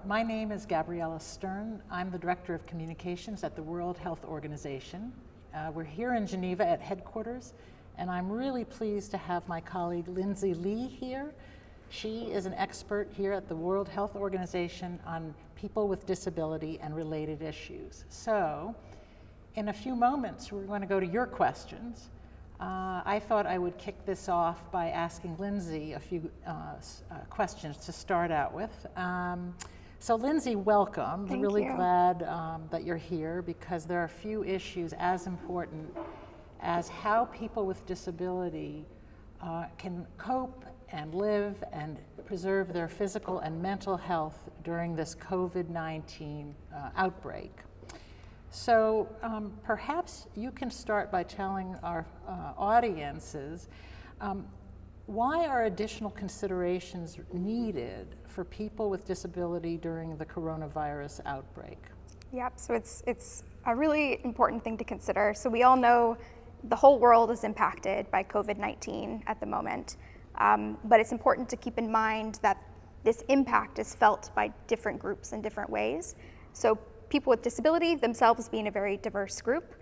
My name is Gabriella Stern. I'm the Director of Communications at the World Health Organization. We're here in Geneva at headquarters, and I'm really pleased to have my colleague Lindsay Lee here. She is an expert here at the World Health Organization on people with disability and related issues. So, in a few moments, we're going to go to your questions. I thought I would kick this off by asking Lindsay a few questions to start out with. So Lindsay, welcome. Thank We're really you. glad that you're here because there are a few issues as important as how people with disability can cope and live and preserve their physical and mental health during this COVID-19 outbreak. So perhaps you can start by telling our audiences why are additional considerations needed for people with disability during the coronavirus outbreak? Yep, so it's a really important thing to consider. So we all know the whole world is impacted by COVID-19 at the moment, but it's important to keep in mind that this impact is felt by different groups in different ways. So people with disability themselves being a very diverse group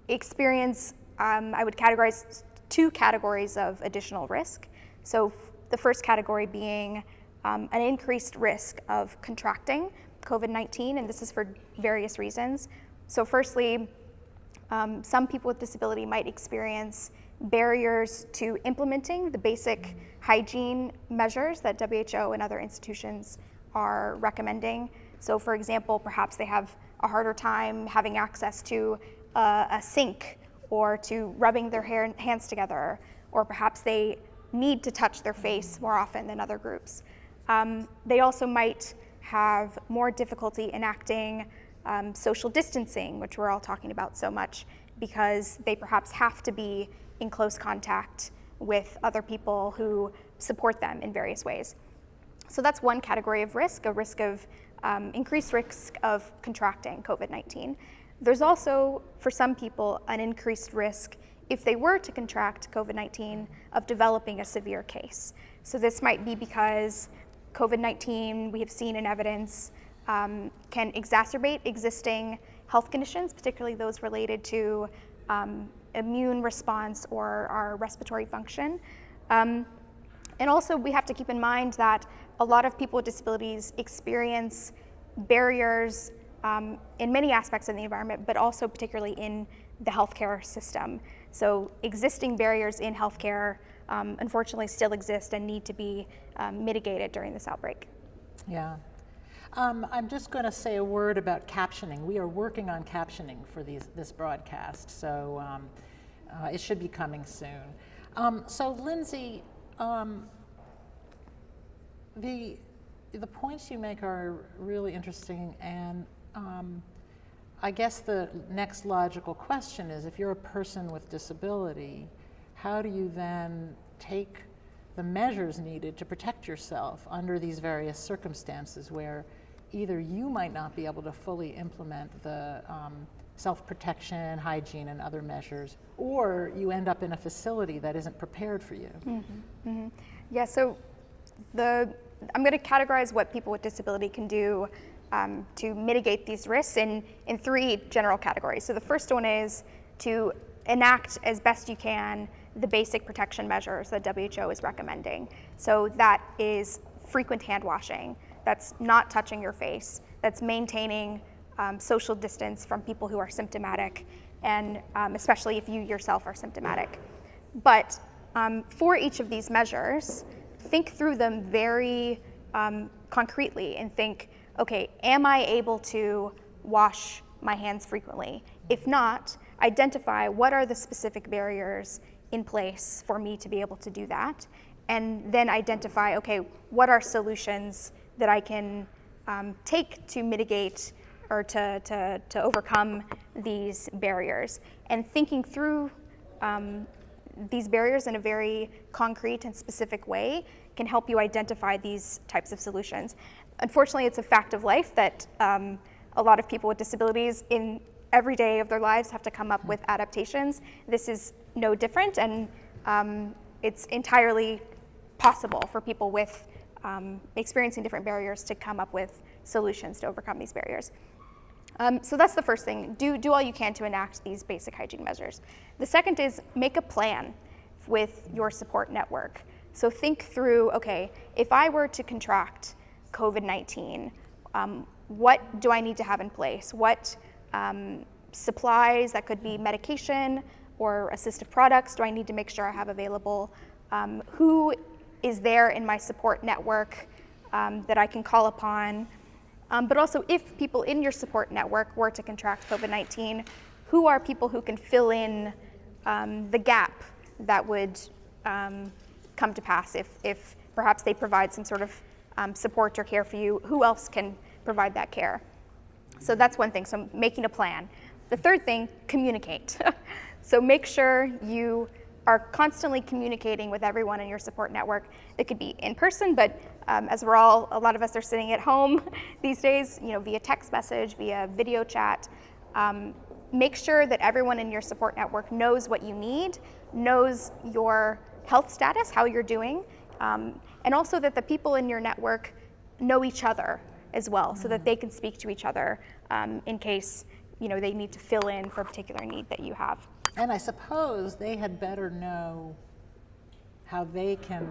experience, I would categorize two categories of additional risk. So the first category being an increased risk of contracting COVID-19, and this is for various reasons. So firstly, some people with disability might experience barriers to implementing the basic hygiene measures that WHO and other institutions are recommending. So for example, perhaps they have a harder time having access to a sink or to rubbing their hands together, or perhaps they need to touch their face more often than other groups. They also might have more difficulty enacting social distancing, which we're all talking about so much, because they perhaps have to be in close contact with other people who support them in various ways. So that's one category of risk, a risk of increased risk of contracting COVID-19. There's also, for some people, an increased risk if they were to contract COVID-19 of developing a severe case. So this might be because COVID-19, we have seen in evidence, can exacerbate existing health conditions, particularly those related to immune response or our respiratory function. And also we have to keep in mind that a lot of people with disabilities experience barriers in many aspects of the environment, but also particularly in the healthcare system. So existing barriers in healthcare unfortunately still exist and need to be mitigated during this outbreak. Yeah. I'm just going to say a word about captioning. We are working on captioning for this broadcast, so it should be coming soon. So Lindsay, the points you make are really interesting, and I guess the next logical question is, if you're a person with disability, how do you then take the measures needed to protect yourself under these various circumstances where either you might not be able to fully implement the self-protection, hygiene, and other measures, or you end up in a facility that isn't prepared for you? Mm-hmm. Mm-hmm. Yeah, so I'm going to categorize what people with disability can do to mitigate these risks in three general categories. So the first one is to enact as best you can the basic protection measures that WHO is recommending. So that is frequent hand washing, that's not touching your face, that's maintaining social distance from people who are symptomatic, and especially if you yourself are symptomatic. But for each of these measures, think through them very concretely and think, okay, am I able to wash my hands frequently? If not, identify what are the specific barriers in place for me to be able to do that, and then identify, okay, what are solutions that I can take to mitigate or to overcome these barriers. And thinking through these barriers in a very concrete and specific way can help you identify these types of solutions. Unfortunately, it's a fact of life that a lot of people with disabilities in every day of their lives have to come up with adaptations. This is no different, and it's entirely possible for people with experiencing different barriers to come up with solutions to overcome these barriers. So that's the first thing. Do all you can to enact these basic hygiene measures. The second is make a plan with your support network. So think through, okay, if I were to contract COVID-19, what do I need to have in place? What supplies, that could be medication or assistive products, do I need to make sure I have available? Who is there in my support network that I can call upon? But also, if people in your support network were to contract COVID-19, who are people who can fill in the gap that would come to pass if perhaps they provide some sort of support or care for you? Who else can provide that care? So that's one thing, so making a plan. The third thing, communicate. So make sure you are constantly communicating with everyone in your support network. It could be in person, but as a lot of us are sitting at home these days, via text message, via video chat. Make sure that everyone in your support network knows what you need, knows your health status, how you're doing, and also that the people in your network know each other as well, so that they can speak to each other in case they need to fill in for a particular need that you have. And I suppose they had better know how they can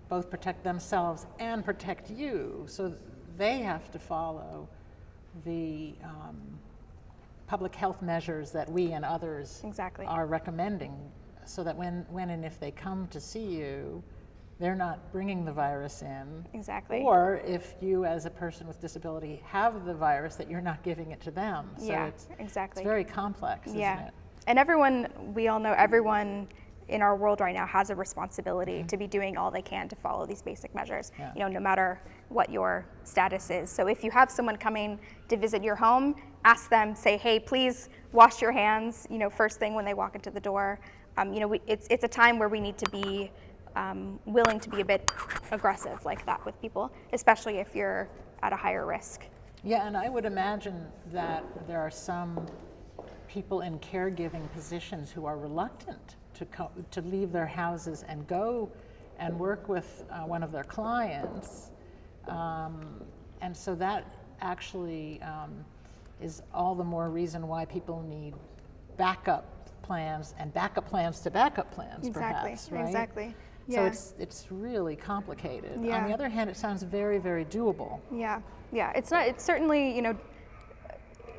both protect themselves and protect you. So they have to follow the public health measures that we and others Exactly. are recommending, so that when and if they come to see you, they're not bringing the virus in. Exactly. Or if you, as a person with disability, have the virus, that you're not giving it to them. So Yeah, it's exactly. very complex, isn't it? And we all know everyone in our world right now has a responsibility to be doing all they can to follow these basic measures, no matter what your status is. So if you have someone coming to visit your home, ask them, say, hey, please wash your hands, first thing when they walk into the door. It's a time where we need to be willing to be a bit aggressive like that with people, especially if you're at a higher risk. Yeah, and I would imagine that there are some people in caregiving positions who are reluctant to leave their houses and go and work with one of their clients. And so that actually is all the more reason why people need backup plans and backup plans to backup plans, perhaps, right? Exactly. So it's really complicated. Yeah. On the other hand, it sounds very, very doable. Yeah. It's certainly,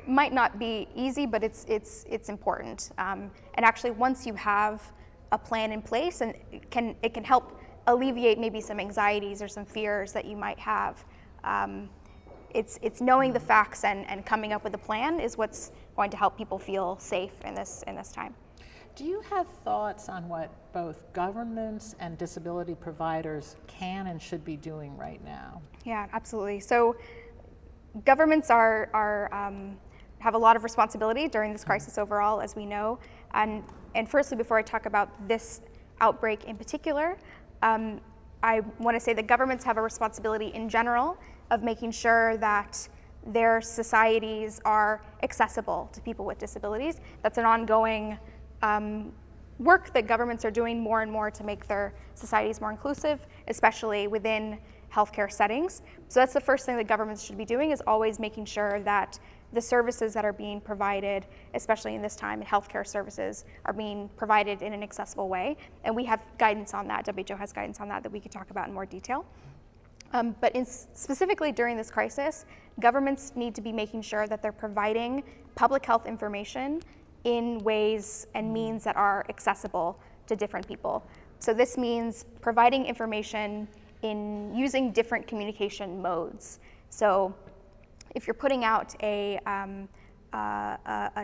might not be easy, but it's important. And actually, once you have a plan in place, and it can help alleviate maybe some anxieties or some fears that you might have. It's knowing the facts and coming up with a plan is what's going to help people feel safe in this time. Do you have thoughts on what both governments and disability providers can and should be doing right now? Yeah, absolutely. So governments have a lot of responsibility during this crisis overall, as we know. And firstly, before I talk about this outbreak in particular, I want to say that governments have a responsibility in general of making sure that their societies are accessible to people with disabilities. That's an ongoing work that governments are doing more and more to make their societies more inclusive, especially within healthcare settings. So that's the first thing that governments should be doing, is always making sure that the services that are being provided, especially in this time, healthcare services, are being provided in an accessible way. And we have guidance on that. WHO has guidance on that we could talk about in more detail. But specifically during this crisis, governments need to be making sure that they're providing public health information in ways and means that are accessible to different people. So this means providing information in using different communication modes. So if you're putting out a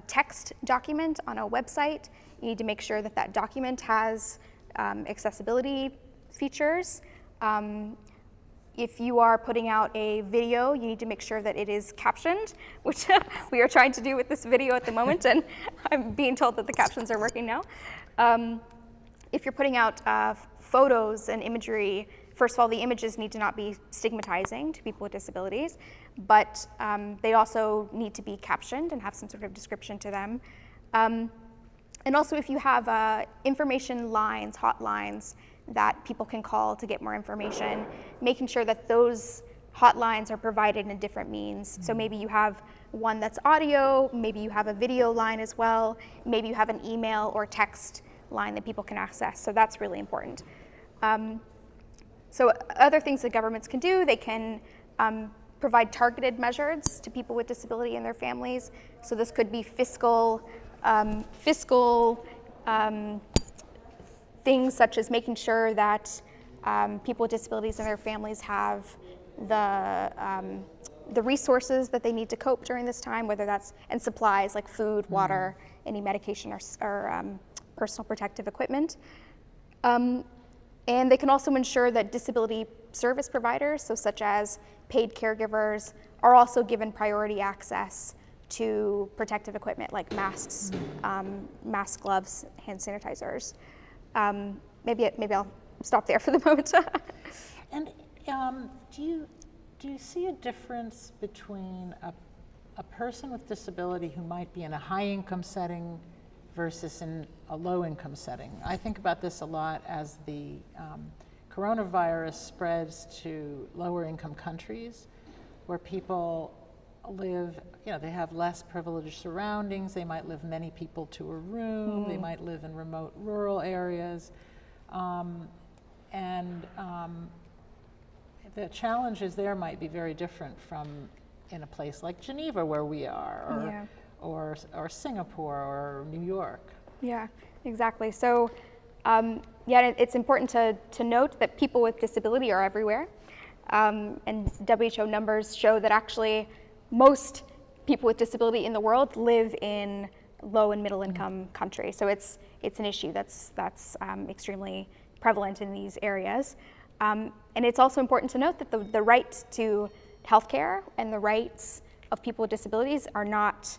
text document on a website, you need to make sure that that document has accessibility features. If you are putting out a video, you need to make sure that it is captioned, which we are trying to do with this video at the moment, and I'm being told that the captions are working now. If you're putting out photos and imagery, first of all, the images need to not be stigmatizing to people with disabilities, but they also need to be captioned and have some sort of description to them. And also, if you have information lines, hotlines, that people can call to get more information, making sure that those hotlines are provided in different means. So maybe you have one that's audio, maybe you have a video line as well, maybe you have an email or text line that people can access. So that's really important. So other things that governments can do, they can provide targeted measures to people with disability and their families. So this could be fiscal things such as making sure that people with disabilities and their families have the resources that they need to cope during this time, whether that's, and supplies like food, water, any medication or personal protective equipment. And they can also ensure that disability service providers, so such as paid caregivers, are also given priority access to protective equipment like masks, masks, gloves, hand sanitizers. Maybe I'll stop there for the moment. And do you see a difference between a person with disability who might be in a high income setting versus in a low income setting? I think about this a lot as the coronavirus spreads to lower income countries where people live, they have less privileged surroundings, they might live many people to a room, they might live in remote rural areas, the challenges there might be very different from in a place like Geneva where we are, or Singapore or New York. Yeah, exactly. So it's important to note that people with disability are everywhere. And WHO numbers show that actually most people with disability in the world live in low and middle income countries. So it's an issue that's extremely prevalent in these areas. And it's also important to note that the right to healthcare and the rights of people with disabilities are not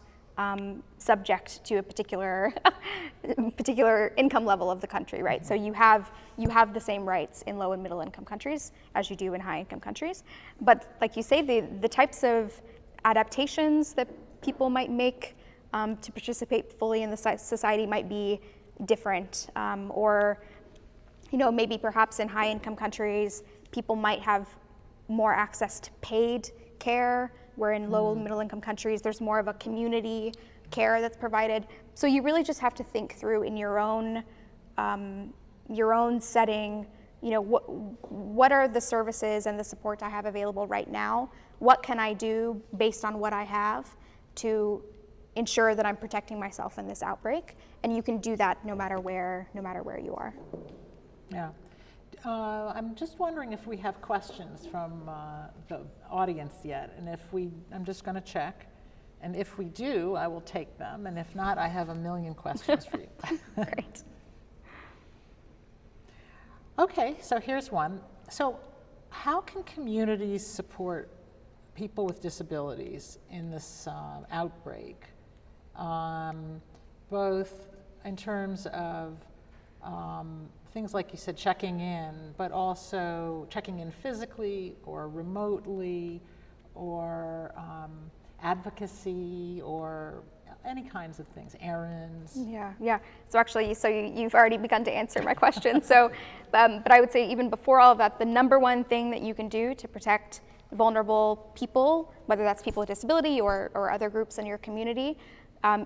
subject to a particular income level of the country, right? So you have the same rights in low and middle income countries as you do in high income countries. But like you say, the types of adaptations that people might make to participate fully in the society might be different, or maybe perhaps in high income countries, people might have more access to paid care, where in low and middle income countries, there's more of a community care that's provided. So you really just have to think through in your own setting, what are the services and the support I have available right now? What can I do based on what I have to ensure that I'm protecting myself in this outbreak? And you can do that no matter where you are. Yeah. I'm just wondering if we have questions from the audience yet, and I'm just going to check, and if we do, I will take them, and if not, I have a million questions for you. Great. Okay, so here's one. So how can communities support people with disabilities in this outbreak, both in terms of things like you said, checking in, but also checking in physically or remotely, or advocacy, or any kinds of things, errands? Yeah. So actually, you've already begun to answer my question. So, but I would say even before all of that, the number one thing that you can do to protect vulnerable people, whether that's people with disability or other groups in your community,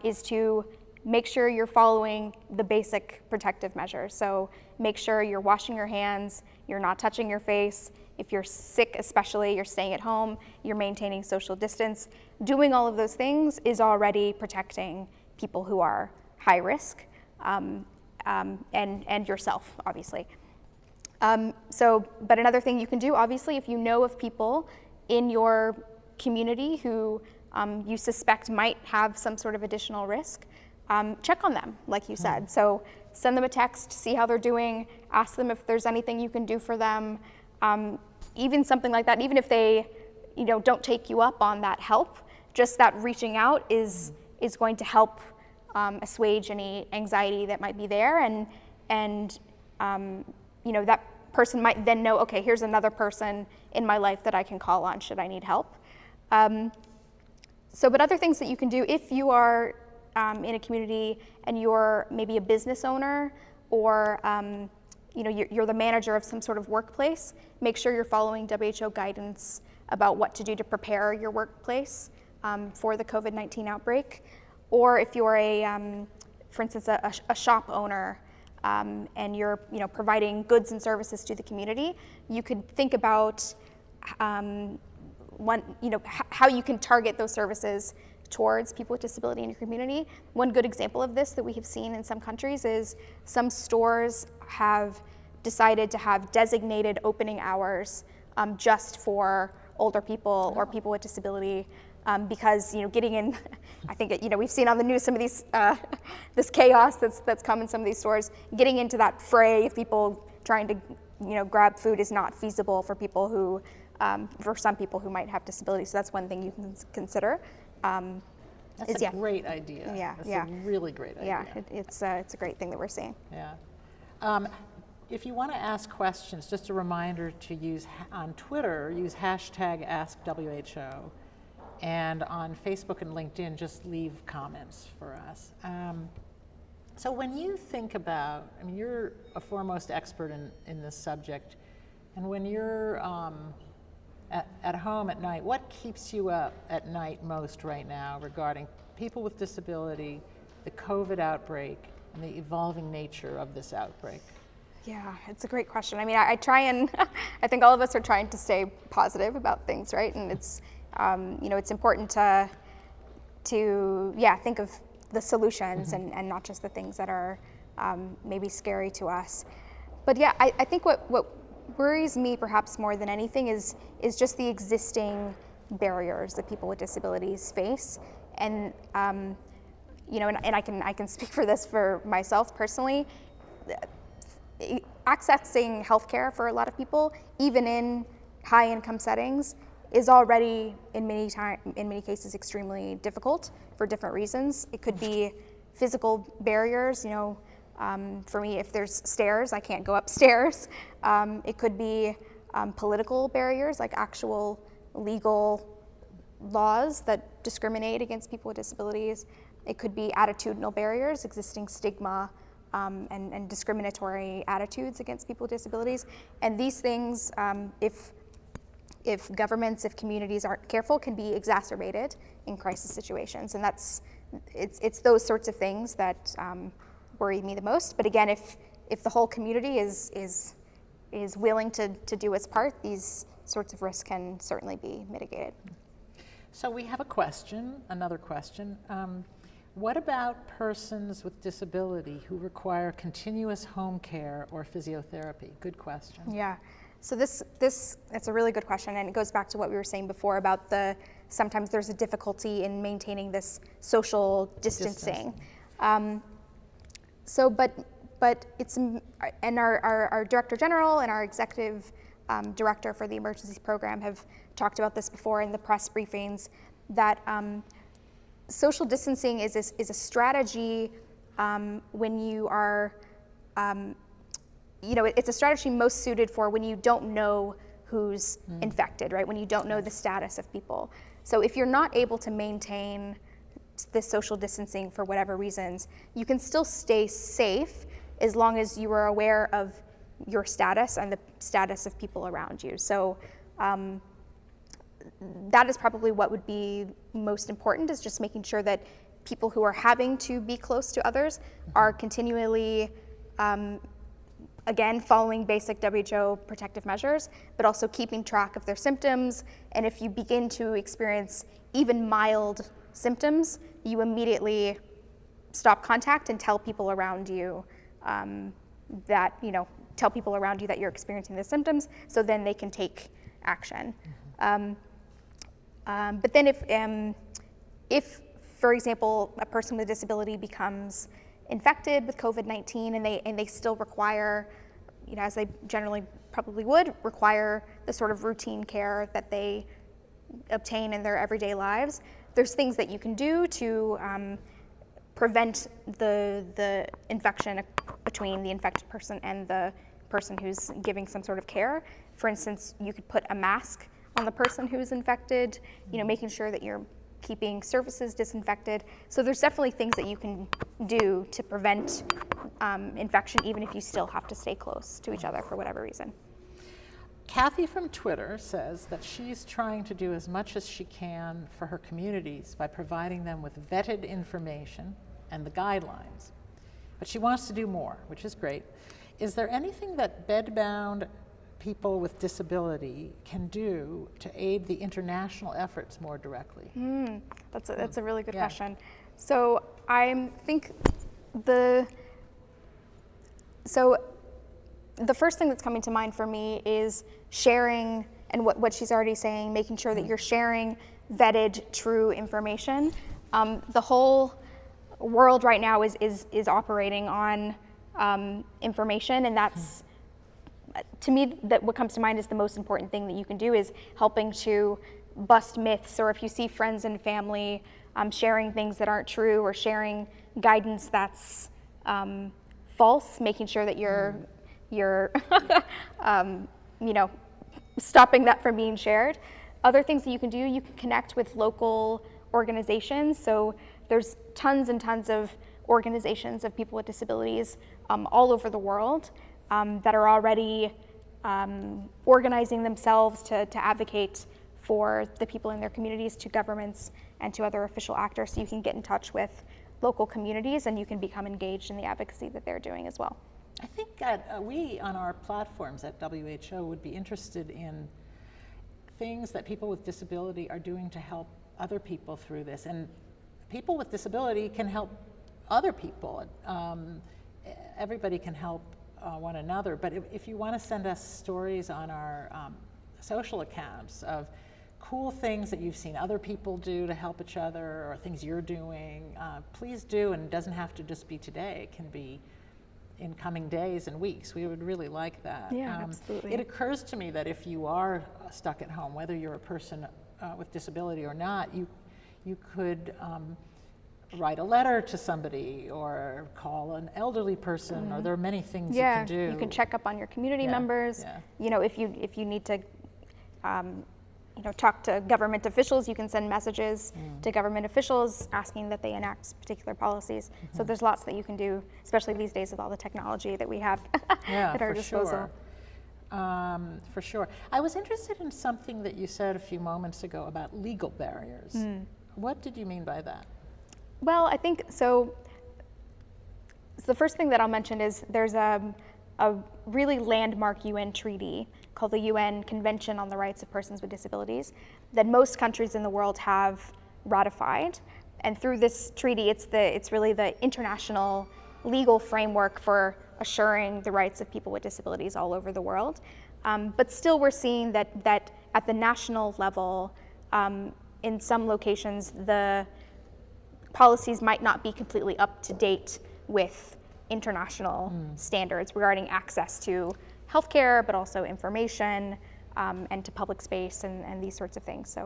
is to make sure you're following the basic protective measures. So make sure you're washing your hands, you're not touching your face. If you're sick especially, you're staying at home, you're maintaining social distance. Doing all of those things is already protecting people who are high risk, and yourself, obviously. But another thing you can do, obviously, if you know of people in your community who you suspect might have some sort of additional risk, check on them, like you said. So send them a text, see how they're doing, ask them if there's anything you can do for them. Even something like that, even if they don't take you up on that help, just that reaching out is going to help assuage any anxiety that might be there, and that person might then know, okay, here's another person in my life that I can call on should I need help. But other things that you can do if you are in a community and you're maybe a business owner, or you're the manager of some sort of workplace, make sure you're following WHO guidance about what to do to prepare your workplace for the COVID-19 outbreak. Or if you're for instance, a shop owner, and you're providing goods and services to the community, you could think about how you can target those services towards people with disability in your community. One good example of this that we have seen in some countries is some stores have decided to have designated opening hours just for older people or people with disability, because getting in, I think we've seen on the news some of these this chaos that's come in some of these stores. Getting into that fray of people trying to grab food is not feasible for people who for some people who might have disabilities. So that's one thing you can consider. That's a great idea. Yeah, that's a really great idea. Yeah, it's a great thing that we're seeing. Yeah. If you want to ask questions, just a reminder to use on Twitter, use hashtag AskWHO, and on Facebook and LinkedIn, just leave comments for us. So when you think about, you're a foremost expert in this subject, and when you're at home at night, what keeps you up at night most right now regarding people with disability, the COVID outbreak, and the evolving nature of this outbreak? Yeah, it's a great question. I try and I think all of us are trying to stay positive about things, right? And it's it's important to think of the solutions and not just the things that are maybe scary to us. But yeah, I think what worries me perhaps more than anything is just the existing barriers that people with disabilities face. And and I can speak for this for myself personally. Accessing healthcare for a lot of people, even in high-income settings, is already in many cases extremely difficult for different reasons. It could be physical barriers. For me, if there's stairs, I can't go upstairs. It could be political barriers, like actual legal laws that discriminate against people with disabilities. It could be attitudinal barriers, existing stigma and discriminatory attitudes against people with disabilities. And these things, if governments, if communities aren't careful, can be exacerbated in crisis situations. And it's those sorts of things that worry me the most. But again, if the whole community is willing to do its part, these sorts of risks can certainly be mitigated. So we have another question. What about persons with disability who require continuous home care or physiotherapy? Good question. Yeah. So it's a really good question, and it goes back to what we were saying before about sometimes there's a difficulty in maintaining this social distancing. But it's, and our Director General and our Executive Director for the Emergency Program have talked about this before in the press briefings, that social distancing is a strategy when you are, it's a strategy most suited for when you don't know who's infected, right? When you don't know the status of people. So if you're not able to maintain this social distancing for whatever reasons, you can still stay safe as long as you are aware of your status and the status of people around you. So that is probably what would be most important, is just making sure that people who are having to be close to others are continually, again, following basic WHO protective measures, but also keeping track of their symptoms. And if you begin to experience even mild symptoms, you immediately stop contact and tell people around you that you're experiencing the symptoms, so then they can take action. But then if, for example, a person with a disability becomes infected with COVID-19 and they still require, as they generally probably would, require the sort of routine care that they obtain in their everyday lives, there's things that you can do to prevent the infection between the infected person and the person who's giving some sort of care. For instance, you could put a mask on the person who's infected, making sure that you're keeping surfaces disinfected. So there's definitely things that you can do to prevent infection, even if you still have to stay close to each other for whatever reason. Kathy from Twitter says that she's trying to do as much as she can for her communities by providing them with vetted information and the guidelines. But she wants to do more, which is great. Is there anything that bedbound people with disability can do to aid the international efforts more directly? That's a really good question. So I think the first thing that's coming to mind for me is sharing, and what she's already saying, making sure that you're sharing vetted, true information. The whole world right now is operating on information, and that's, to me, that what comes to mind is the most important thing that you can do is helping to bust myths, or if you see friends and family sharing things that aren't true or sharing guidance that's false, making sure that you're stopping that from being shared. Other things that you can do, you can connect with local organizations. So there's tons and tons of organizations of people with disabilities all over the world that are already organizing themselves to advocate for the people in their communities, to governments and to other official actors. So you can get in touch with local communities and you can become engaged in the advocacy that they're doing as well. I think we on our platforms at WHO would be interested in things that people with disability are doing to help other people through this. And people with disability can help other people. Everybody can help one another. But if you want to send us stories on our social accounts of cool things that you've seen other people do to help each other, or things you're doing, please do. And it doesn't have to just be today. It can be in coming days and weeks. We would really like that. Yeah, absolutely. It occurs to me that if you are stuck at home, whether you're a person with disability or not, you could write a letter to somebody or call an elderly person, or there are many things you can do. You can check up on your community members. You know, if you need to talk to government officials, you can send messages to government officials asking that they enact particular policies. So there's lots that you can do, especially these days with all the technology that we have at our disposal. For sure. I was interested in something that you said a few moments ago about legal barriers. What did you mean by that? Well, I think so the first thing that I'll mention is there's a really landmark UN treaty called the UN Convention on the Rights of Persons with Disabilities that most countries in the world have ratified. And through this treaty, it's really the international legal framework for assuring the rights of people with disabilities all over the world. But still we're seeing that at the national level, in some locations, the policies might not be completely up to date with international standards regarding access to healthcare, but also information and to public space and these sorts of things.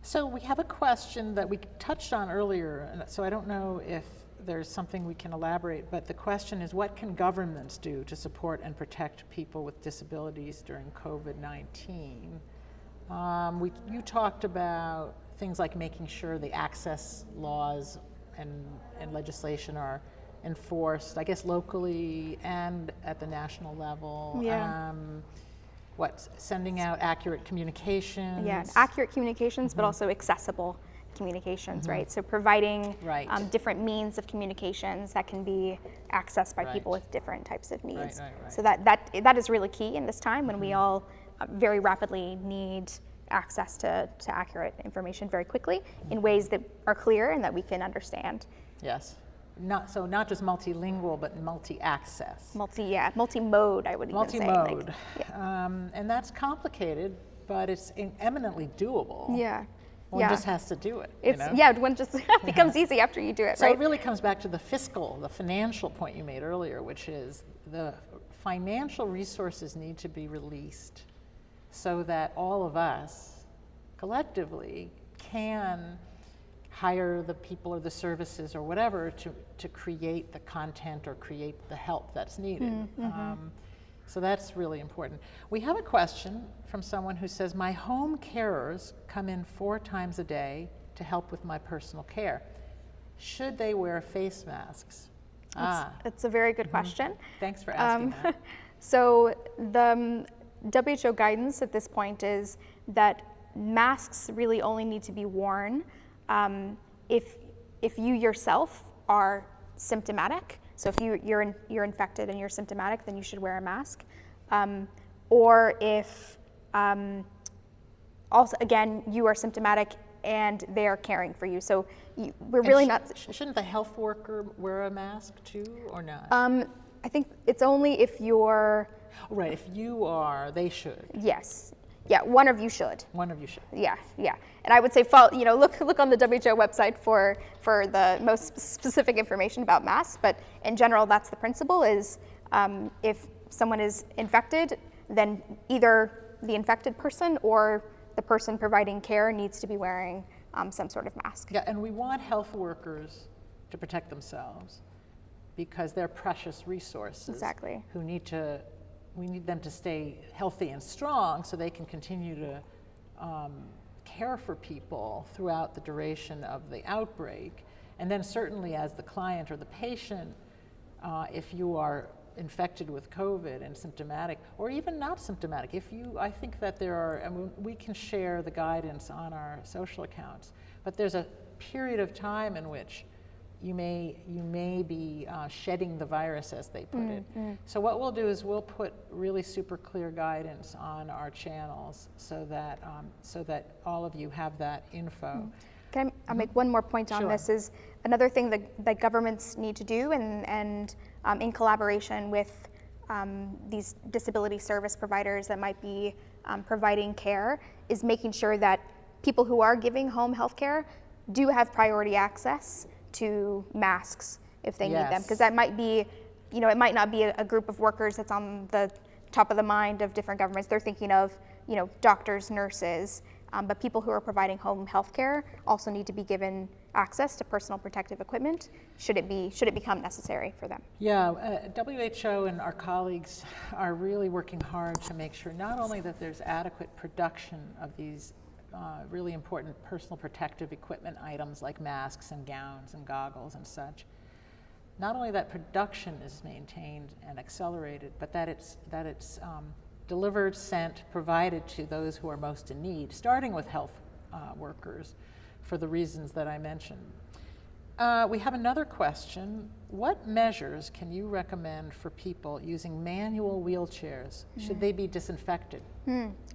So we have a question that we touched on earlier, and so I don't know if there's something we can elaborate, but the question is, what can governments do to support and protect people with disabilities during COVID-19? You talked about things like making sure the access laws and legislation are enforced, I guess locally and at the national level. Sending out accurate communications? Yeah, accurate communications, but also accessible communications, right? So providing different means of communications that can be accessed by people with different types of needs. So that is really key in this time when we all very rapidly need access to accurate information very quickly in ways that are clear and that we can understand. Yes. Not just multilingual, but multi-access. Multi-mode, I would even say. Multi-mode. And that's complicated, but it's eminently doable. One just has to do it. One just becomes easy after you do it, so right? It really comes back to the financial point you made earlier, which is the financial resources need to be released so that all of us collectively can hire the people or the services or whatever to create the content or create the help that's needed. So that's really important. We have a question from someone who says, my home carers come in 4 times a day to help with my personal care. Should they wear face masks? It's a very good question. Thanks for asking that. So the WHO guidance at this point is that masks really only need to be worn if you yourself are symptomatic. So if you're infected and you're symptomatic, then you should wear a mask. Or if also, again, you are symptomatic and they are caring for you. So we're really not. Shouldn't the health worker wear a mask too, or not? I think it's only if you're. Right, if you are, they should. Yes. Yeah, one of you should. One of you should. Yeah. And I would say, look on the WHO website for the most specific information about masks. But in general, that's the principle: is if someone is infected, then either the infected person or the person providing care needs to be wearing some sort of mask. Yeah, and we want health workers to protect themselves because they're precious resources. Exactly. We need them to stay healthy and strong so they can continue to care for people throughout the duration of the outbreak. And then certainly as the client or the patient, if you are infected with COVID and symptomatic, or even not symptomatic, I think that there are, and we can share the guidance on our social accounts, but there's a period of time in which you may be shedding the virus, as they put it. So what we'll do is we'll put really super clear guidance on our channels so that all of you have that info. Can I make one more point on this? Is another thing that governments need to do, and in collaboration with these disability service providers that might be providing care, is making sure that people who are giving home health care do have priority access to masks if they need them, because that might be, it might not be a group of workers that's on the top of the mind of different governments. They're thinking of, doctors, nurses, but people who are providing home health care also need to be given access to personal protective equipment should it become necessary for them. Yeah, WHO and our colleagues are really working hard to make sure not only that there's adequate production of these really important personal protective equipment items like masks and gowns and goggles and such. Not only that production is maintained and accelerated, but that it's delivered, sent, provided to those who are most in need, starting with health workers for the reasons that I mentioned. We have another question. What measures can you recommend for people using manual wheelchairs? Should they be disinfected?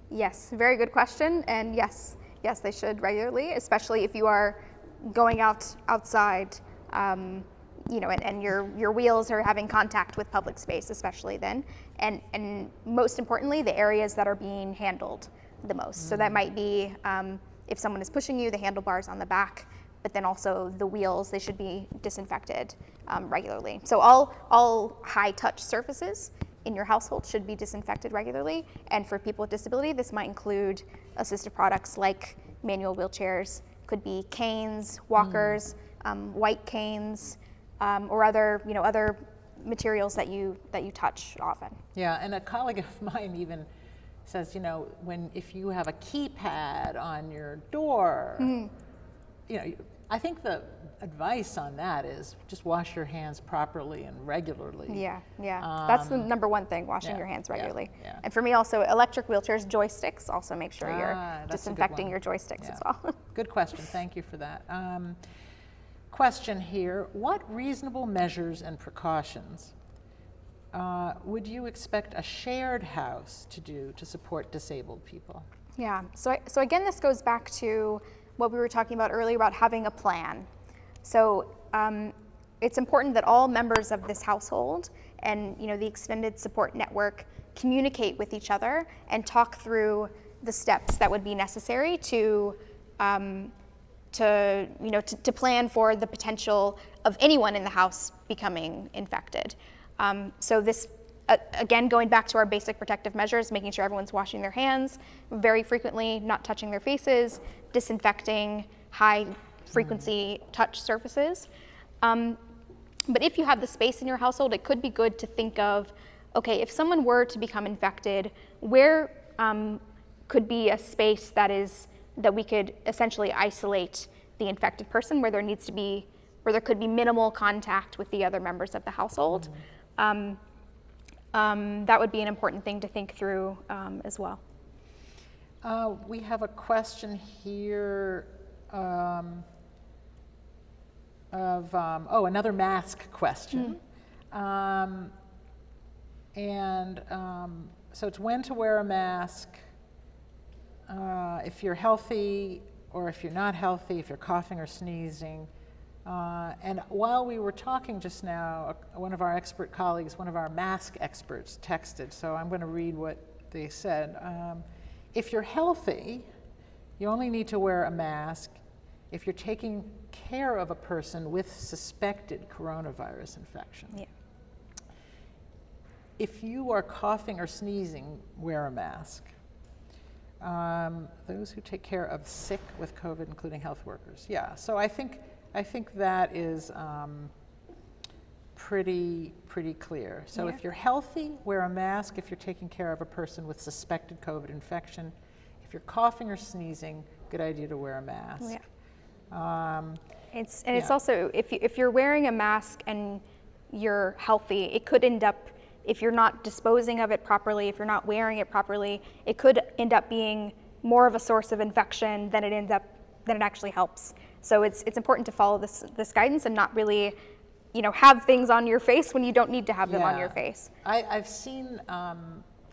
Yes, very good question. And yes, they should regularly, especially if you are going outside, and your wheels are having contact with public space, especially then. And most importantly, the areas that are being handled the most. So that might be if someone is pushing you, the handlebars on the back, but then also the wheels, they should be disinfected regularly. So all high touch surfaces in your household should be disinfected regularly. And for people with disability, this might include assistive products like manual wheelchairs, could be canes, walkers, white canes, or other materials that you touch often. Yeah, and a colleague of mine even says, if you have a keypad on your door, I think the advice on that is just wash your hands properly and regularly. Yeah. That's the number one thing, washing your hands regularly. Yeah. And for me also, electric wheelchairs, joysticks, also make sure you're disinfecting your joysticks as well. Good question, thank you for that. Question here, what reasonable measures and precautions would you expect a shared house to do to support disabled people? Yeah, so again, this goes back to what we were talking about earlier about having a plan. So it's important that all members of this household and the extended support network communicate with each other and talk through the steps that would be necessary to plan for the potential of anyone in the house becoming infected. So this, again, going back to our basic protective measures, making sure everyone's washing their hands very frequently, not touching their faces, disinfecting high frequency touch surfaces. But if you have the space in your household, it could be good to think of, okay, if someone were to become infected, where could be a space that we could essentially isolate the infected person, where there needs to be where there could be minimal contact with the other members of the household. That would be an important thing to think through as well. We have a question here another mask question. So it's when to wear a mask, if you're healthy or if you're not healthy, if you're coughing or sneezing. And while we were talking just now, one of our expert colleagues, one of our mask experts texted, so I'm going to read what they said. If you're healthy, you only need to wear a mask if you're taking care of a person with suspected coronavirus infection. Yeah. If you are coughing or sneezing, wear a mask. Those who take care of sick with COVID, including health workers. Yeah, so I think that is pretty clear. So if you're healthy, wear a mask if you're taking care of a person with suspected COVID infection. If you're coughing or sneezing, good idea to wear a mask. It's also, if you're wearing a mask and you're healthy, it could end up, if you're not disposing of it properly, if you're not wearing it properly, it could end up being more of a source of infection than it actually helps. So it's important to follow this guidance and not really, have things on your face when you don't need to have them on your face. I've seen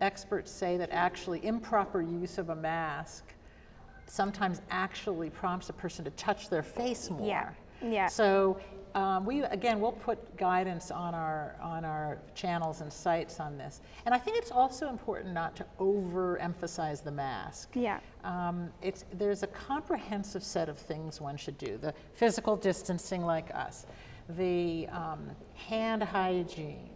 experts say that actually improper use of a mask sometimes actually prompts a person to touch their face more. Yeah. So we'll put guidance on our channels and sites on this. And I think it's also important not to overemphasize the mask. Yeah. There's a comprehensive set of things one should do. The physical distancing like us, the hand hygiene,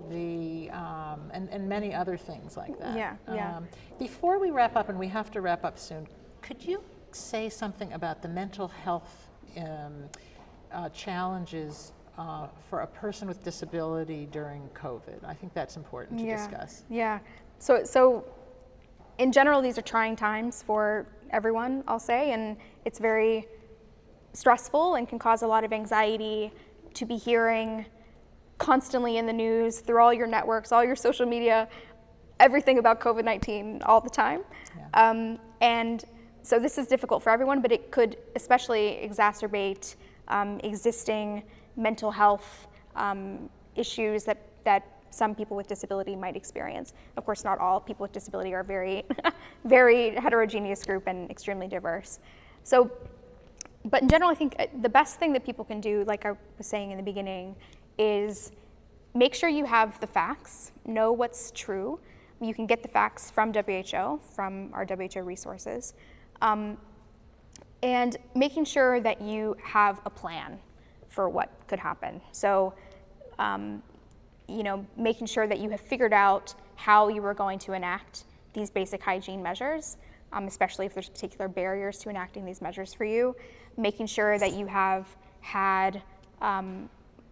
and many other things like that. Before we wrap up, and we have to wrap up soon, could you say something about the mental health challenges for a person with disability during COVID? I think that's important to discuss. Yeah. So in general, these are trying times for everyone, I'll say, and it's very stressful and can cause a lot of anxiety to be hearing constantly in the news, through all your networks, all your social media, everything about COVID-19 all the time. And so this is difficult for everyone, but it could especially exacerbate existing mental health issues that some people with disability might experience. Of course, not all people with disability are very, very heterogeneous group and extremely diverse. So, but in general, I think the best thing that people can do, like I was saying in the beginning, is make sure you have the facts, know what's true. You can get the facts from WHO, from our WHO resources, and making sure that you have a plan for what could happen. So, making sure that you have figured out how you are going to enact these basic hygiene measures, especially if there's particular barriers to enacting these measures for you. Making sure that you have had,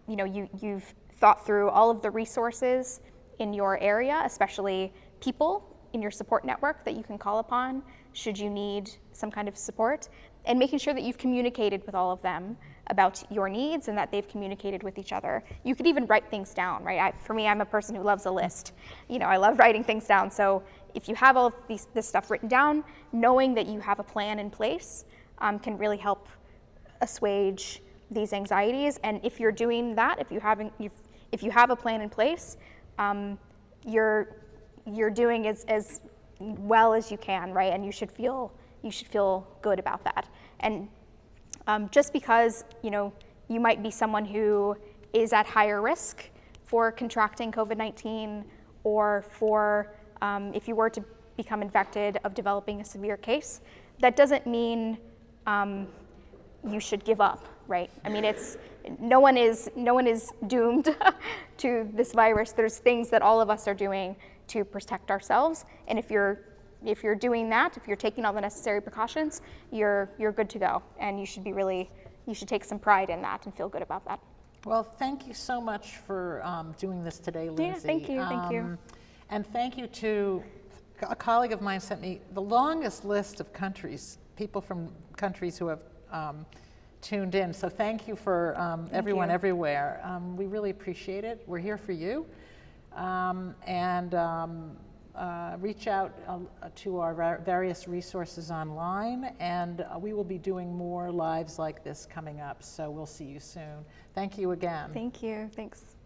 you've thought through all of the resources in your area, especially people in your support network that you can call upon should you need some kind of support, and making sure that you've communicated with all of them about your needs and that they've communicated with each other. You could even write things down, right? For me, I'm a person who loves a list. I love writing things down. So if you have all of this stuff written down, knowing that you have a plan in place can really help assuage these anxieties. And if you're doing that, if you have a plan in place, you're doing as well as you can, right? And you should feel good about that. And just because you might be someone who is at higher risk for contracting COVID-19, or for if you were to become infected, of developing a severe case, that doesn't mean you should give up, right? I mean, no one is doomed to this virus. There's things that all of us are doing to protect ourselves, and if you're doing that, if you're taking all the necessary precautions, you're good to go, and you should take some pride in that and feel good about that. Well, thank you so much for doing this today, Lindsay. Yeah, thank you. And thank you to a colleague of mine sent me the longest list of countries, people from countries who have tuned in. So thank you for everyone you. everywhere. We really appreciate it. We're here for you. Reach out to our various resources online, and we will be doing more lives like this coming up. So we'll see you soon. Thank you again. Thank you. Thanks.